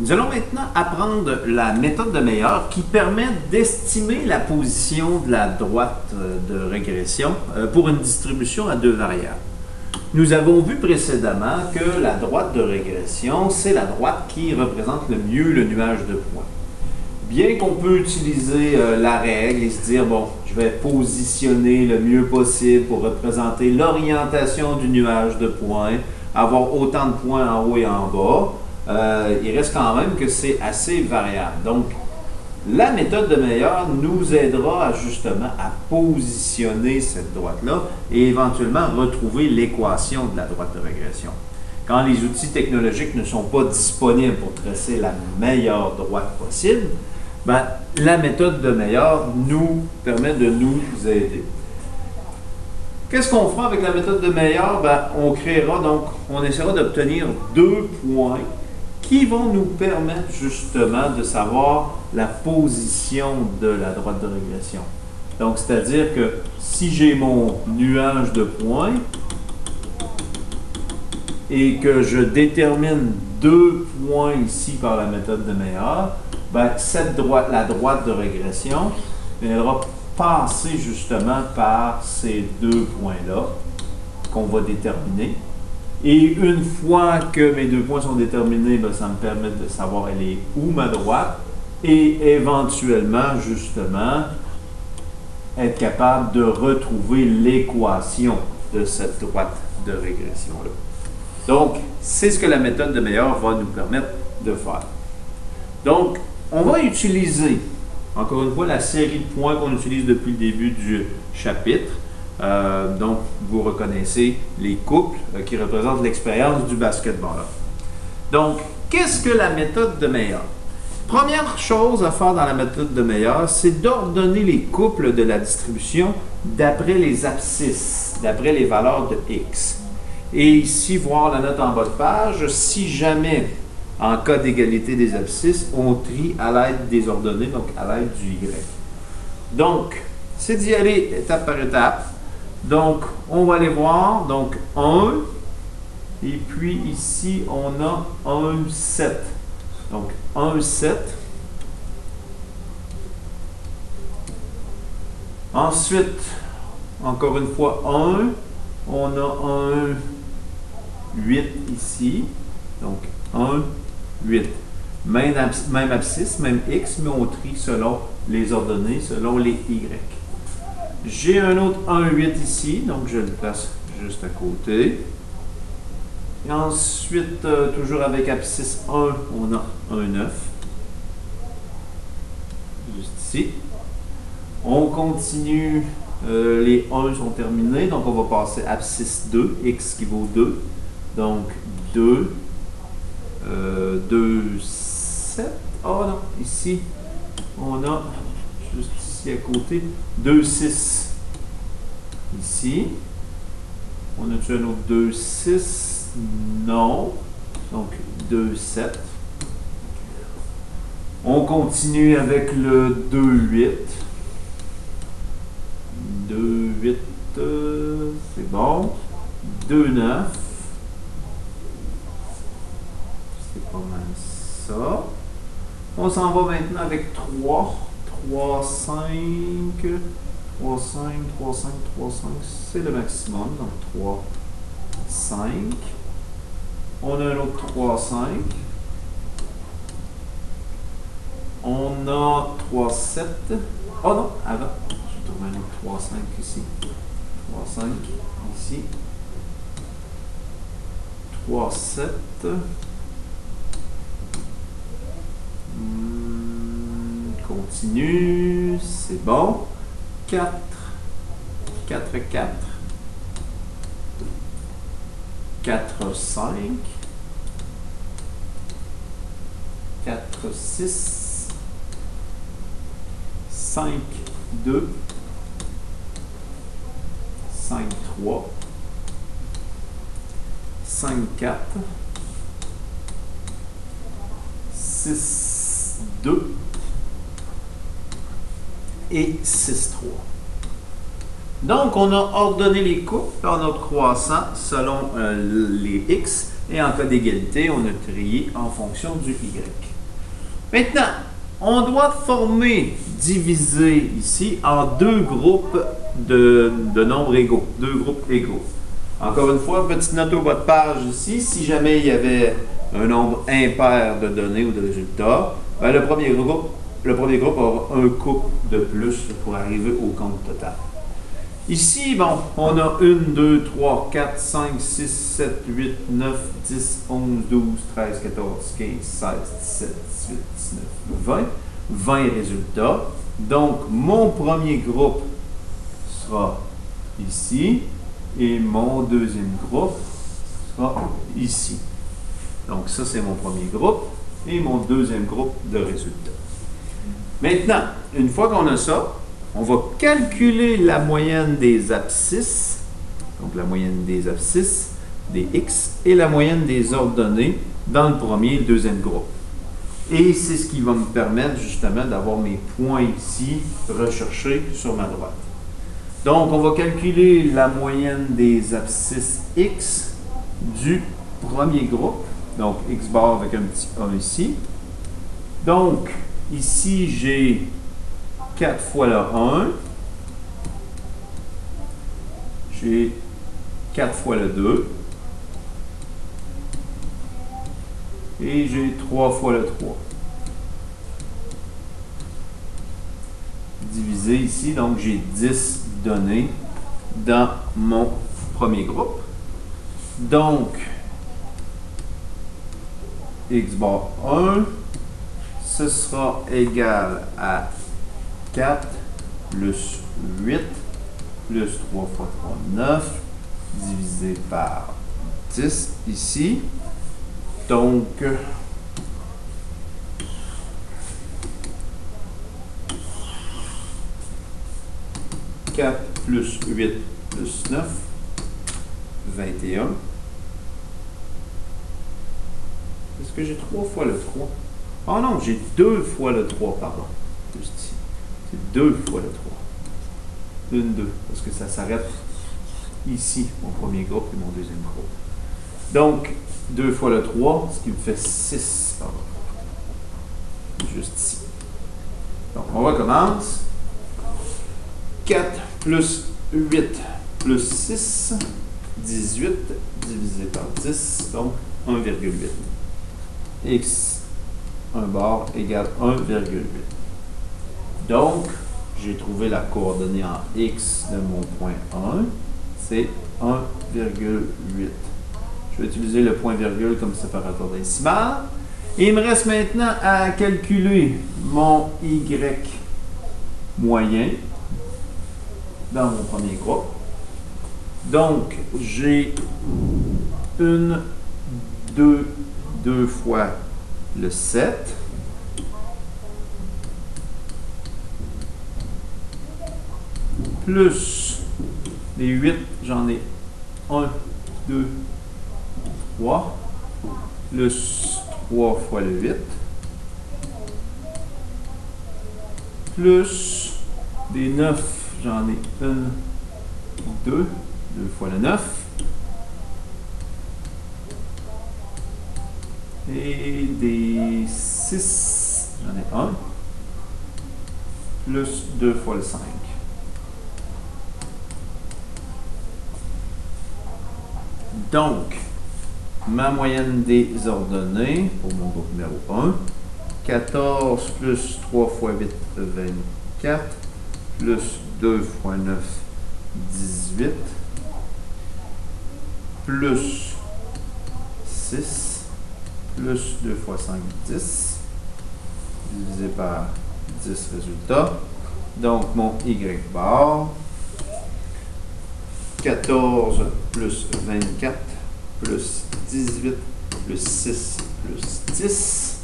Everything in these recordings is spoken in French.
Nous allons maintenant apprendre la méthode de Meilleur qui permet d'estimer la position de la droite de régression pour une distribution à deux variables. Nous avons vu précédemment que la droite de régression, c'est la droite qui représente le mieux le nuage de points. Bien qu'on peut utiliser la règle et se dire, bon, je vais positionner le mieux possible pour représenter l'orientation du nuage de points, avoir autant de points en haut et en bas, il reste quand même que c'est assez variable. Donc, la méthode de Meilleur nous aidera justement à positionner cette droite-là et éventuellement retrouver l'équation de la droite de régression. Quand les outils technologiques ne sont pas disponibles pour tracer la meilleure droite possible, ben, la méthode de Meilleur nous permet de nous aider. Qu'est-ce qu'on fera avec la méthode de Meilleur? Ben, on essaiera d'obtenir deux points qui vont nous permettre justement de savoir la position de la droite de régression. Donc, c'est-à-dire que si j'ai mon nuage de points et que je détermine deux points ici par la méthode de Meilleur, ben, la droite de régression, elle va passer justement par ces deux points-là qu'on va déterminer. Et une fois que mes deux points sont déterminés, ben, ça me permet de savoir elle est où ma droite et éventuellement, justement, être capable de retrouver l'équation de cette droite de régression-là. Donc, c'est ce que la méthode de Meilleur va nous permettre de faire. Donc, on va utiliser, encore une fois, la série de points qu'on utilise depuis le début du chapitre. Donc, vous reconnaissez les couples qui représentent l'expérience du basketball. Donc, qu'est-ce que la méthode de Meilleur? Première chose à faire dans la méthode de Meilleur, c'est d'ordonner les couples de la distribution d'après les abscisses, d'après les valeurs de x. Et ici, voir la note en bas de page, si jamais, en cas d'égalité des abscisses, on trie à l'aide des ordonnées, donc à l'aide du y. Donc, c'est d'y aller étape par étape. Donc, on va aller voir, donc 1, et puis ici, on a 1, 7. Donc, 1, 7. Ensuite, encore une fois, 1, on a 1, 8 ici. Donc, 1, 8. Même abscisse, même x, mais on trie selon les ordonnées, selon les y. J'ai un autre 1, 8 ici, donc je le place juste à côté. Et ensuite, toujours avec abscisse 1, on a un 9. Juste ici. On continue, les 1 sont terminés, donc on va passer abscisse 2, x qui vaut 2. Donc 2, 2, 7. Oh non, ici, on a juste ici à côté 2, 6. Ici, on a-tu un autre 2, 6? Non. Donc 2, 7. On continue avec le 2, 8. 2, 8, c'est bon. 2, 9. C'est pas mal ça. On s'en va maintenant avec 3. 3, 5. 3, 5, 3, 5, 3, 5. C'est le maximum. Donc 3, 5. On a un autre 3, 5. On a 3, 7. Oh non, avant. Je vais trouver un autre 3, 5 ici. 3, 5 ici. 3, 7. Continue. C'est bon. 4. 4, 4. 4, 5. 4, 6. 5, 2. 5, 3. 5, 4. 6, 2. Et 6, 3. Donc, on a ordonné les couples par notre croissant selon les x Et en cas d'égalité, on a trié en fonction du y. Maintenant, on doit diviser ici en deux groupes de nombres égaux, deux groupes égaux. Encore une fois, petite note au bas de page ici, si jamais il y avait un nombre impair de données ou de résultats, ben le premier groupe aura un couple de plus pour arriver au compte total. Ici, bon, on a 1, 2, 3, 4, 5, 6, 7, 8, 9, 10, 11, 12, 13, 14, 15, 16, 17, 18, 19, 20. 20 résultats. Donc, mon premier groupe sera ici et mon deuxième groupe sera ici. Donc, ça, c'est mon premier groupe et mon deuxième groupe de résultats. Maintenant, une fois qu'on a ça, on va calculer la moyenne des abscisses, donc la moyenne des abscisses, des x, et la moyenne des ordonnées dans le premier et le deuxième groupe. Et c'est ce qui va me permettre justement d'avoir mes points ici recherchés sur ma droite. Donc, on va calculer la moyenne des abscisses x du premier groupe. Donc, x bar avec un petit a ici. Donc, ici, j'ai 4 fois le 1. J'ai 4 fois le 2. Et j'ai 3 fois le 3. Divisé ici, donc j'ai 10 données dans mon premier groupe. Donc, x bar 1, ce sera égal à 4 plus 8 plus 3 fois 3, 9, divisé par 10 ici. Donc, 4 plus 8 plus 9, 21. Est-ce que j'ai 3 fois le 3? Oh non, j'ai 2 fois le 3, pardon. Juste ici. C'est 2 fois le 3. 1, 2, parce que ça s'arrête ici, mon premier groupe et mon deuxième groupe. Donc, 2 fois le 3, ce qui me fait 6. Pardon. Juste ici. Donc, on recommence. 4 plus 8 plus 6, 18 divisé par 10, donc 1,8. X 1 bar égale 1,8. Donc, j'ai trouvé la coordonnée en X de mon point 1, c'est 1,8. Je vais utiliser le point virgule comme séparateur décimal. Et il me reste maintenant à calculer mon Y moyen dans mon premier groupe. Donc, j'ai 2 fois le 7. Plus les 8, j'en ai 1, 2, 3. Plus 3 fois le 8. Plus des 9, j'en ai 1, 2 fois le 9. Et des 6, j'en ai 1. Plus 2 fois le 5. Donc, ma moyenne des ordonnées pour mon groupe numéro 1, 14 plus 3 fois 8, 24, plus 2 fois 9, 18, plus 6, plus 2 fois 5, 10, divisé par 10 résultats. Donc, mon Y bar, 14 plus 24, plus 18, plus 6, plus 10,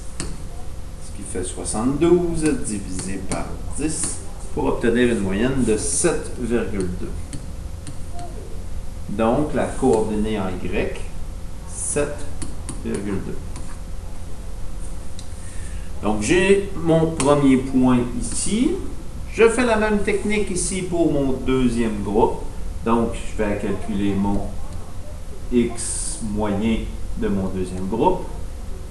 ce qui fait 72, divisé par 10, pour obtenir une moyenne de 7,2. Donc, la coordonnée en Y, 7,2. Donc, j'ai mon premier point ici. Je fais la même technique ici pour mon deuxième groupe. Donc, je vais calculer mon X moyen de mon deuxième groupe.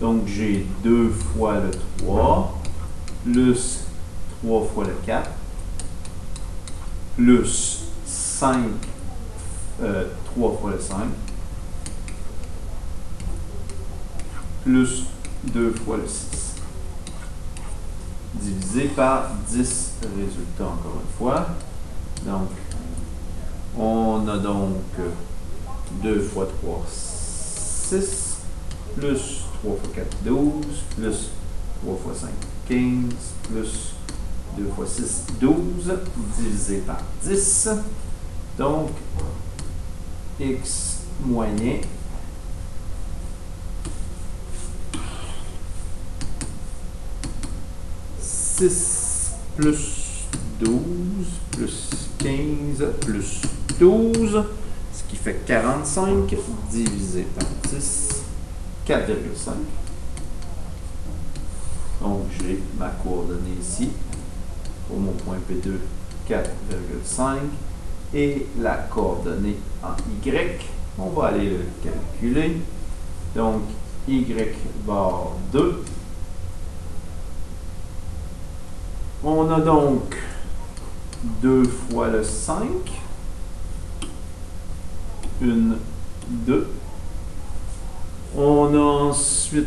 Donc, j'ai 2 fois le 3, plus 3 fois le 4, plus 5, 3 fois le 5, plus 2 fois le 6, divisé par 10 résultats, encore une fois. Donc, on a donc 2 fois 3, 6, plus 3 fois 4, 12, plus 3 fois 5, 15, plus 2 fois 6, 12, divisé par 10. Donc, x moyen plus 12 plus 15 plus 12, ce qui fait 45, divisé par 10, 4,5. Donc, j'ai ma coordonnée ici, pour mon point P2, 4,5, et la coordonnée en Y, on va aller le calculer. Donc, Y bar 2. On a donc 2 fois le 5, 1, 2. On a ensuite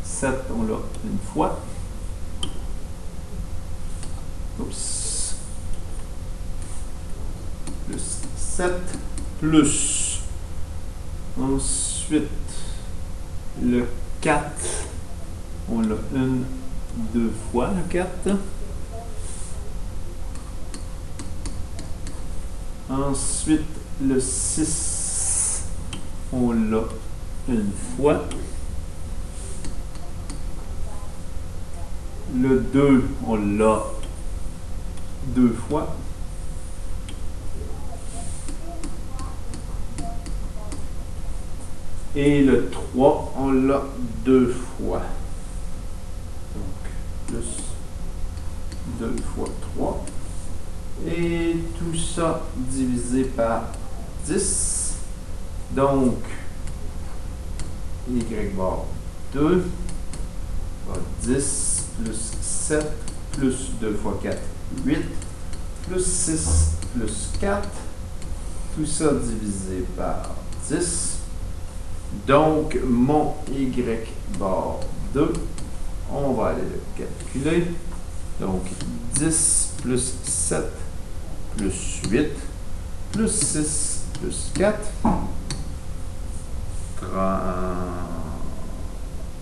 7, on l'a une fois. Oups. Plus 7, plus ensuite le 4. On l'a 2 fois, le 4. Ensuite, le 6, on l'a une fois. Le 2, on l'a 2 fois. Et le 3, on l'a 2 fois. Plus 2 fois 3. Et tout ça divisé par 10. Donc, Y bar 2 va 10 plus 7 plus 2 fois 4, 8 plus 6 plus 4. Tout ça divisé par 10. Donc, mon Y bar 2, on va aller le calculer. Donc, 10 plus 7 plus 8 plus 6 plus 4.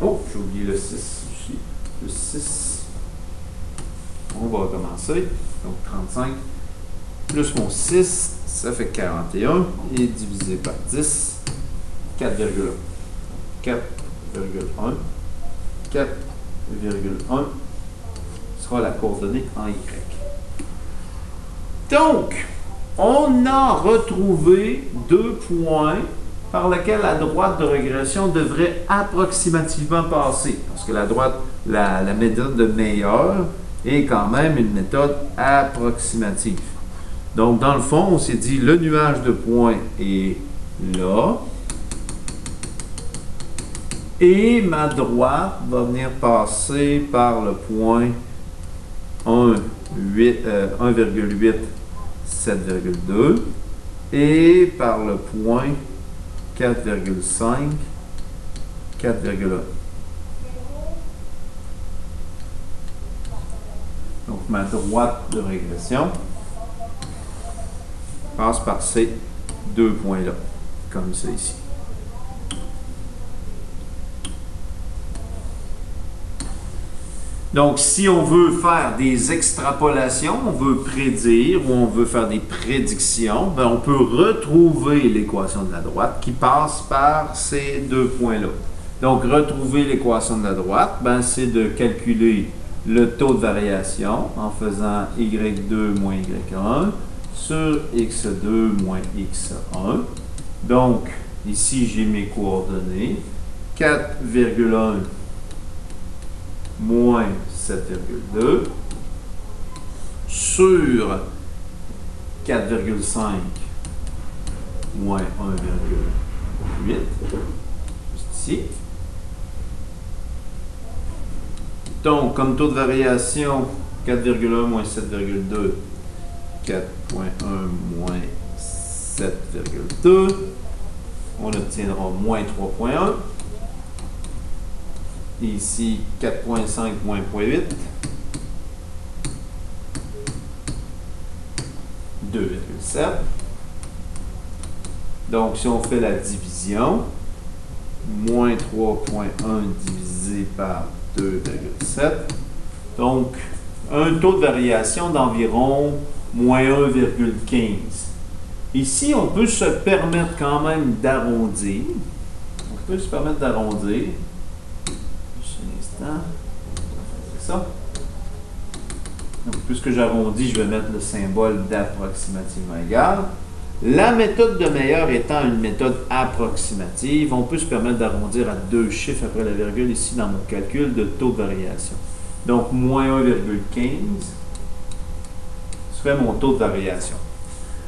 Oh, j'ai oublié le 6 ici. Le 6. On va recommencer. Donc, 35 plus mon 6, ça fait 41. Et divisé par 10, 4,1. 4,1. 4,1 sera la coordonnée en Y. Donc, on a retrouvé 2 points par lesquels la droite de régression devrait approximativement passer. Parce que la méthode de Meyer est quand même une méthode approximative. Donc, dans le fond, on s'est dit le nuage de points est là. Et ma droite va venir passer par le point 1,8, 7,2 et par le point 4,5, 4,1. Donc, ma droite de régression passe par ces 2 points-là, comme ça ici. Donc, si on veut faire des extrapolations, on veut prédire ou on veut faire des prédictions, ben on peut retrouver l'équation de la droite qui passe par ces 2 points-là. Donc, retrouver l'équation de la droite, ben, c'est de calculer le taux de variation en faisant Y2 moins Y1 sur X2 moins X1. Donc, ici, j'ai mes coordonnées. 4,1 moins 7,2 sur 4,5 moins 1,8, juste ici. Donc, comme taux de variation, 4,1 moins 7,2, 4,1 moins 7,2, on obtiendra moins 3,1. Ici, 4,5 moins 0,8, 2,7. Donc, si on fait la division, moins 3,1 divisé par 2,7. Donc, un taux de variation d'environ moins 1,15. Ici, on peut se permettre quand même d'arrondir. On peut se permettre d'arrondir. Juste un instant. C'est ça. Donc, puisque j'arrondis, je vais mettre le symbole d'approximativement égal. La méthode de meilleur étant une méthode approximative, on peut se permettre d'arrondir à 2 chiffres après la virgule ici dans mon calcul de taux de variation. Donc, moins 1,15 serait mon taux de variation.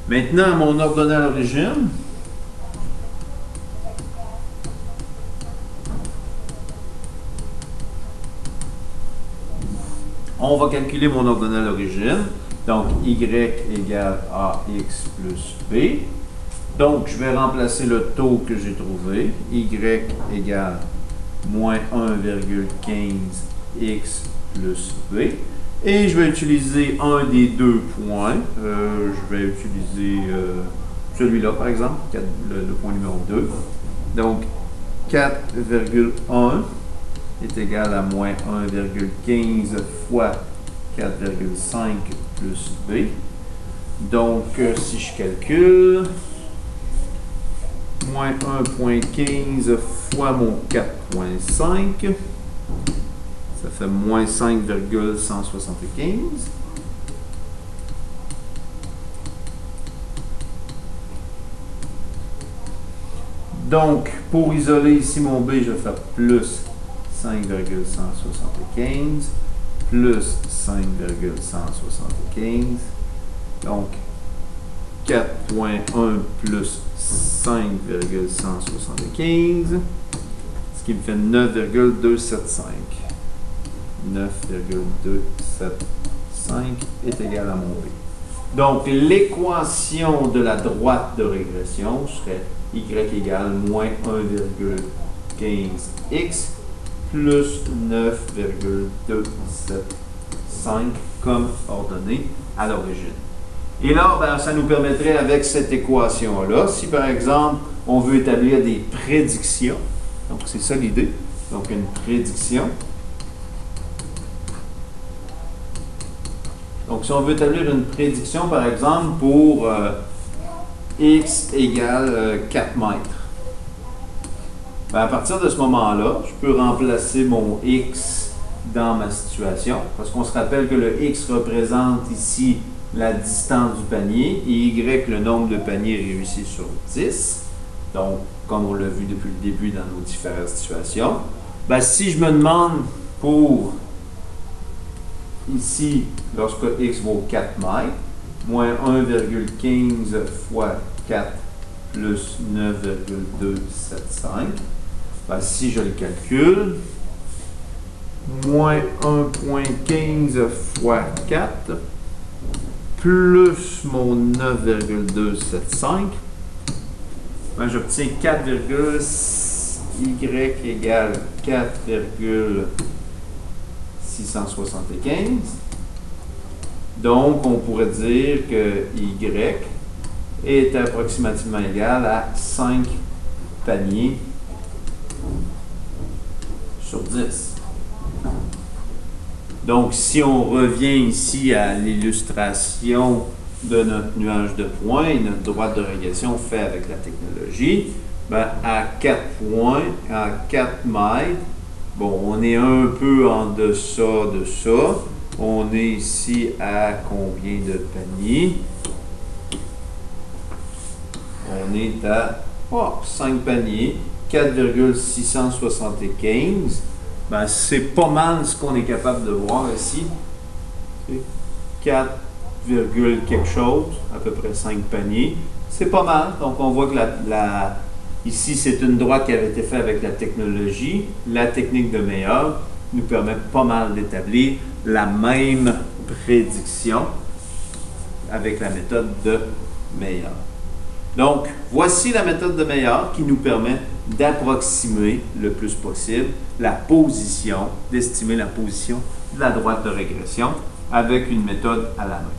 Maintenant, mon ordonnée à l'origine. On va calculer mon ordonnée à l'origine. Donc, y égale ax plus b. Donc, je vais remplacer le taux que j'ai trouvé. Y égale moins 1,15x plus b. Et je vais utiliser un des deux points. Je vais utiliser celui-là, par exemple, le point numéro 2. Donc, 4,1 est égal à moins 1,15 fois 4,5 plus b. Donc, si je calcule, moins 1,15 fois mon 4,5, ça fait moins 5,175. Donc, pour isoler ici mon b, je vais faire plus 5,175 plus 5,175. Donc, 4,1 plus 5,175, ce qui me fait 9,275. 9,275 est égal à mon b. Donc, l'équation de la droite de régression serait y égale moins 1,15x plus 9,275 comme ordonnée à l'origine. Et là, ben, ça nous permettrait avec cette équation-là, si par exemple, on veut établir des prédictions, donc c'est ça l'idée, donc une prédiction. Donc si on veut établir une prédiction, par exemple, pour x égale 4 mètres, ben, à partir de ce moment-là, je peux remplacer mon x dans ma situation, parce qu'on se rappelle que le x représente ici la distance du panier et y le nombre de paniers réussis sur 10. Donc, comme on l'a vu depuis le début dans nos différentes situations, ben, si je me demande pour ici, lorsque x vaut 4 mètres, moins 1,15 fois 4 plus 9,275, ben, si je le calcule, moins 1,15 fois 4 plus mon 9,275, ben, j'obtiens 4, y égale 4,675. Donc, on pourrait dire que y est approximativement égal à 5 paniers sur 10. Donc, si on revient ici à l'illustration de notre nuage de points et notre droite de régression fait avec la technologie, ben, à 4 points, à 4 mètres, bon, on est un peu en deçà de ça. On est ici à combien de paniers? On est à 5 paniers, 4,675. Ben, c'est pas mal ce qu'on est capable de voir ici. 4, quelque chose, à peu près 5 paniers. c'est pas mal. Donc, on voit que ici, c'est une droite qui avait été faite avec la technologie. La technique de Mayer nous permet pas mal d'établir la même prédiction avec la méthode de Mayer. Donc, voici la méthode de Mayer qui nous permet d'approximer le plus possible la position, d'estimer la position de la droite de régression avec une méthode à la main.